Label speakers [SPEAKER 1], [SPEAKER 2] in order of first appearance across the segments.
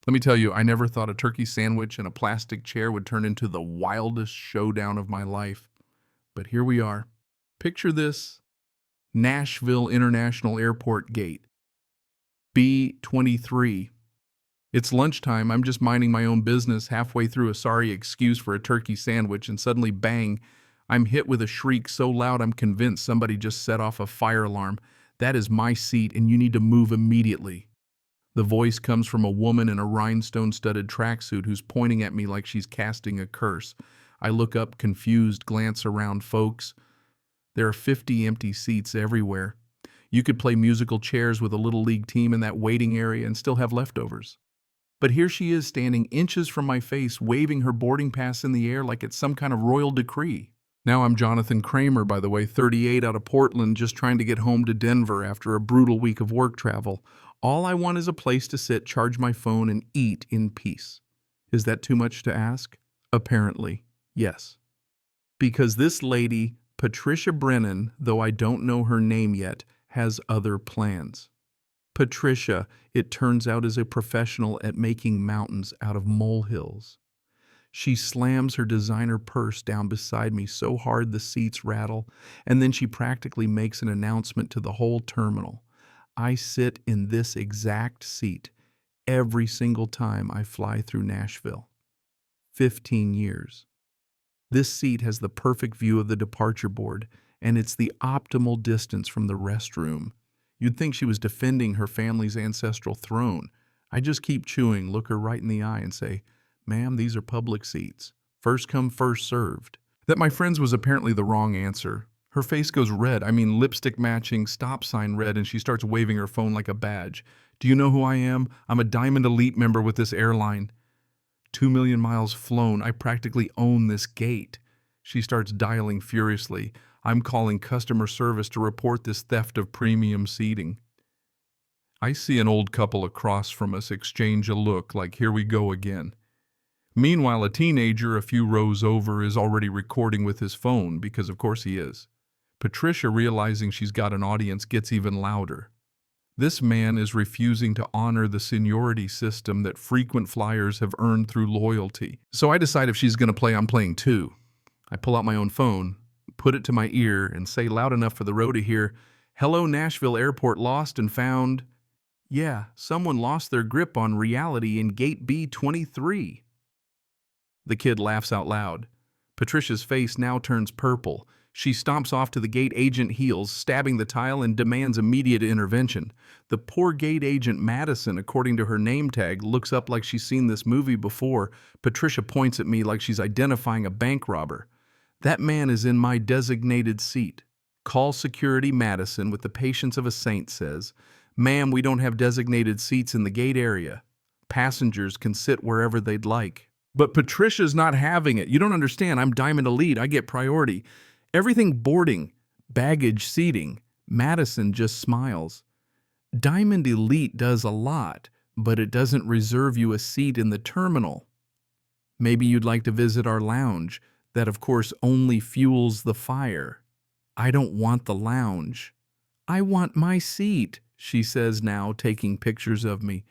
[SPEAKER 1] Let me tell you, I never thought a turkey sandwich and a plastic chair would turn into the wildest showdown of my life. But here we are. Picture this: Nashville International Airport gate, B-23. It's lunchtime, I'm just minding my own business halfway through a sorry excuse for a turkey sandwich, and suddenly, bang, I'm hit with a shriek so loud I'm convinced somebody just set off a fire alarm. That is my seat, and you need to move immediately. The voice comes from a woman in a rhinestone-studded tracksuit who's pointing at me like she's casting a curse. I look up, confused, glance around, folks. There are 50 empty seats everywhere. You could play musical chairs with a little league team in that waiting area and still have leftovers. But here she is standing inches from my face, waving her boarding pass in the air like it's some kind of royal decree. Now I'm Jonathan Kramer, by the way, 38, out of Portland, just trying to get home to Denver after a brutal week of work travel. All I want is a place to sit, charge my phone, and eat in peace. Is that too much to ask? Apparently, yes. Because this lady, Patricia Brennan, though I don't know her name yet, has other plans. Patricia, it turns out, is a professional at making mountains out of molehills. She slams her designer purse down beside me so hard the seats rattle, and then she practically makes an announcement to the whole terminal. I sit in this exact seat every single time I fly through Nashville. 15 years. This seat has the perfect view of the departure board, and it's the optimal distance from the restroom. You'd think she was defending her family's ancestral throne. I just keep chewing, look her right in the eye, and say, "Ma'am, these are public seats. First come, first served." That, my friends, was apparently the wrong answer. Her face goes red, lipstick matching, stop sign red, and she starts waving her phone like a badge. "Do you know who I am? I'm a Diamond Elite member with this airline. 2 million miles flown. I practically own this gate." She starts dialing furiously. I'm calling customer service to report this theft of premium seating. I see an old couple across from us exchange a look like, here we go again. Meanwhile, a teenager a few rows over is already recording with his phone, because of course he is. Patricia, realizing she's got an audience, gets even louder. This man is refusing to honor the seniority system that frequent flyers have earned through loyalty. So I decide if she's going to play, I'm playing too. I pull out my own phone, put it to my ear, and say loud enough for the row to hear, "Hello, Nashville Airport, lost and found." Yeah, someone lost their grip on reality in gate B-23. The kid laughs out loud. Patricia's face now turns purple. She stomps off to the gate agent heels, stabbing the tile, and demands immediate intervention. The poor gate agent, Madison, according to her name tag, looks up like she's seen this movie before. Patricia points at me like she's identifying a bank robber. That man is in my designated seat. Call security, Madison, with the patience of a saint, says, "Ma'am, we don't have designated seats in the gate area. Passengers can sit wherever they'd like." But Patricia's not having it. "You don't understand. I'm Diamond Elite. I get priority. Everything boarding, baggage, seating." Madison just smiles. "Diamond Elite does a lot, but it doesn't reserve you a seat in the terminal. Maybe you'd like to visit our lounge. That, of course, only fuels the fire." "I don't want the lounge. I want my seat," she says now, taking pictures of me.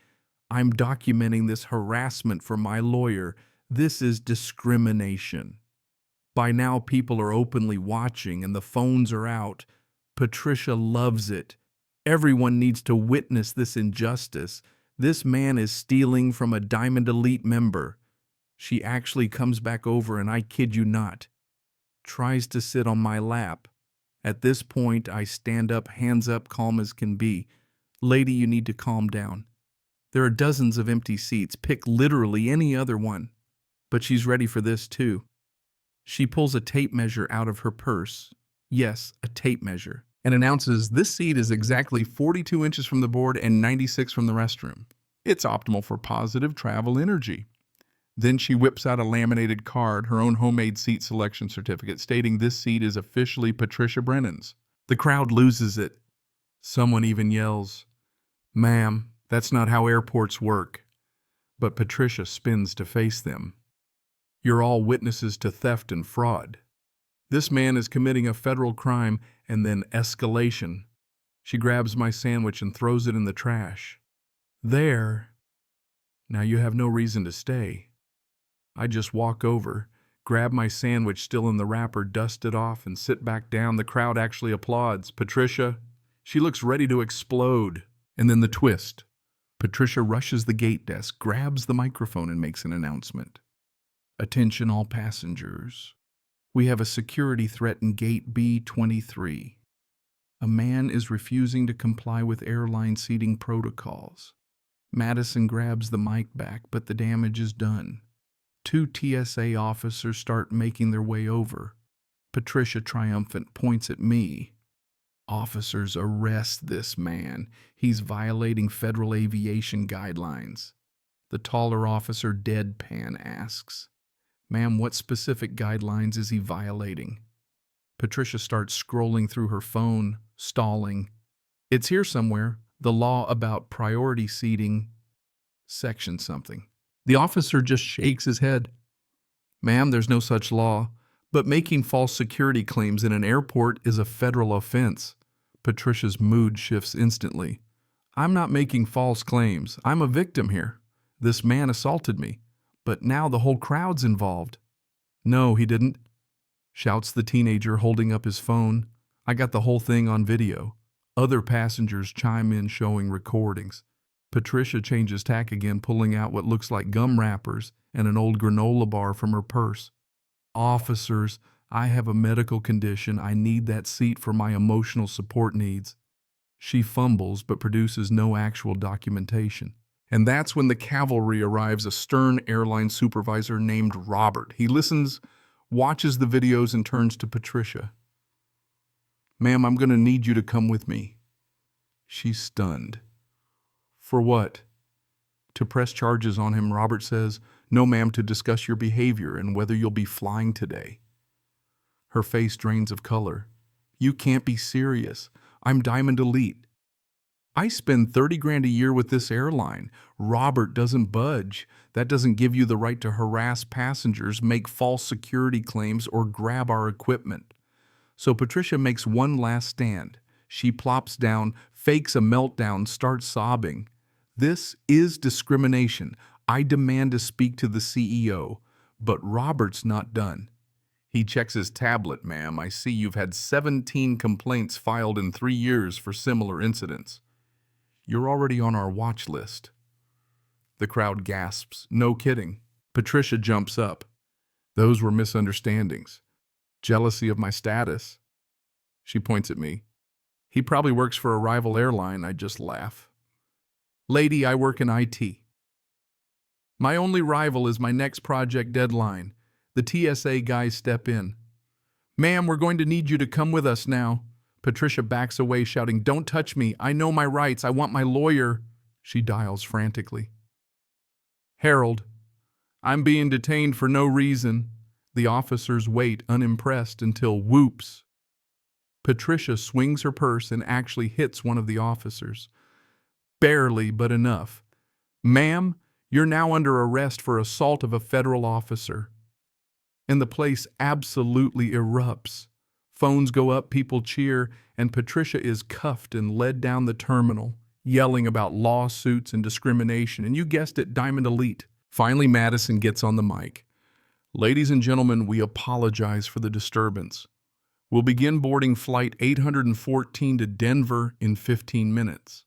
[SPEAKER 1] "I'm documenting this harassment for my lawyer. This is discrimination." By now, people are openly watching and the phones are out. Patricia loves it. Everyone needs to witness this injustice. This man is stealing from a Diamond Elite member. She actually comes back over and, I kid you not, tries to sit on my lap. At this point, I stand up, hands up, calm as can be. "Lady, you need to calm down. There are dozens of empty seats. Pick literally any other one." But she's ready for this too. She pulls a tape measure out of her purse. Yes, a tape measure. And announces this seat is exactly 42 inches from the board and 96 from the restroom. It's optimal for positive travel energy. Then she whips out a laminated card, her own homemade seat selection certificate, stating this seat is officially Patricia Brennan's. The crowd loses it. Someone even yells, "Ma'am, that's not how airports work." But Patricia spins to face them. "You're all witnesses to theft and fraud. This man is committing a federal crime," and then escalation. She grabs my sandwich and throws it in the trash. There, Now you have no reason to stay. I just walk over, grab my sandwich still in the wrapper, dust it off, and sit back down. The crowd actually applauds. Patricia, she looks ready to explode. And then the twist. Patricia rushes the gate desk, grabs the microphone, and makes an announcement. Attention all passengers. We have a security threat in gate B23. A man is refusing to comply with airline seating protocols. Madison grabs the mic back, but the damage is done. 2 TSA officers start making their way over. Patricia, triumphant, points at me. Officers, arrest this man. He's violating federal aviation guidelines. The taller officer, deadpan, asks, Ma'am, what specific guidelines is he violating? Patricia starts scrolling through her phone, stalling. It's here somewhere. The law about priority seating, section something. The officer just shakes his head. Ma'am, there's no such law, but making false security claims in an airport is a federal offense. Patricia's mood shifts instantly. I'm not making false claims. I'm a victim here. This man assaulted me, but now the whole crowd's involved. No, he didn't, shouts the teenager holding up his phone. I got the whole thing on video. Other passengers chime in showing recordings. Patricia changes tack again, pulling out what looks like gum wrappers and an old granola bar from her purse. Officers, I have a medical condition. I need that seat for my emotional support needs. She fumbles but produces no actual documentation. And that's when the cavalry arrives, a stern airline supervisor named Robert. He listens, watches the videos, and turns to Patricia. Ma'am, I'm going to need you to come with me. She's stunned. For what? To press charges on him, Robert says. No, ma'am, to discuss your behavior and whether you'll be flying today. Her face drains of color. You can't be serious. I'm Diamond Elite. I spend 30 grand a year with this airline. Robert doesn't budge. That doesn't give you the right to harass passengers, make false security claims, or grab our equipment. So Patricia makes one last stand. She plops down, fakes a meltdown, starts sobbing. This is discrimination. I demand to speak to the CEO. But Robert's not done. He checks his tablet. Ma'am, I see you've had 17 complaints filed in 3 years for similar incidents. You're already on our watch list. The crowd gasps. No kidding. Patricia jumps up. Those were misunderstandings. Jealousy of my status. She points at me. He probably works for a rival airline. I just laugh. Lady, I work in IT. My only rival is my next project deadline. The TSA guys step in. Ma'am, we're going to need you to come with us now. Patricia backs away, shouting, Don't touch me. I know my rights. I want my lawyer. She dials frantically. Harold, I'm being detained for no reason. The officers wait, unimpressed, until whoops. Patricia swings her purse and actually hits one of the officers. Barely, but enough. Ma'am, you're now under arrest for assault of a federal officer. And the place absolutely erupts. Phones go up, people cheer, and Patricia is cuffed and led down the terminal, yelling about lawsuits and discrimination. And you guessed it, Diamond Elite. Finally, Madison gets on the mic. Ladies and gentlemen, we apologize for the disturbance. We'll begin boarding flight 814 to Denver in 15 minutes.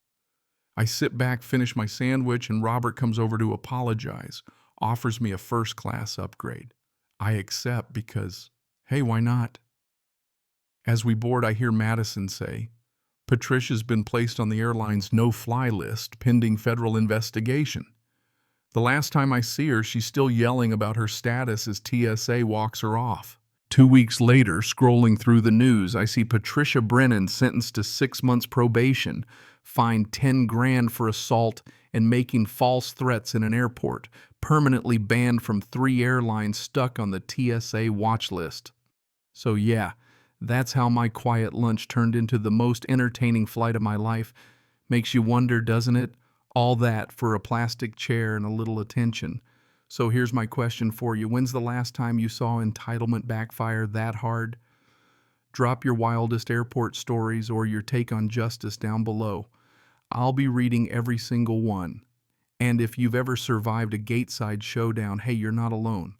[SPEAKER 1] I sit back, finish my sandwich, and Robert comes over to apologize, offers me a first-class upgrade. I accept because, hey, why not? As we board, I hear Madison say, Patricia's been placed on the airline's no-fly list pending federal investigation. The last time I see her, she's still yelling about her status as TSA walks her off. 2 weeks later, scrolling through the news, I see Patricia Brennan sentenced to 6 months probation, fined 10 grand for assault and making false threats in an airport, permanently banned from 3 airlines, stuck on the TSA watch list. So yeah, that's how my quiet lunch turned into the most entertaining flight of my life. Makes you wonder, doesn't it? All that for a plastic chair and a little attention. So here's my question for you. When's the last time you saw entitlement backfire that hard? Drop your wildest airport stories or your take on justice down below. I'll be reading every single one. And if you've ever survived a gateside showdown, hey, you're not alone.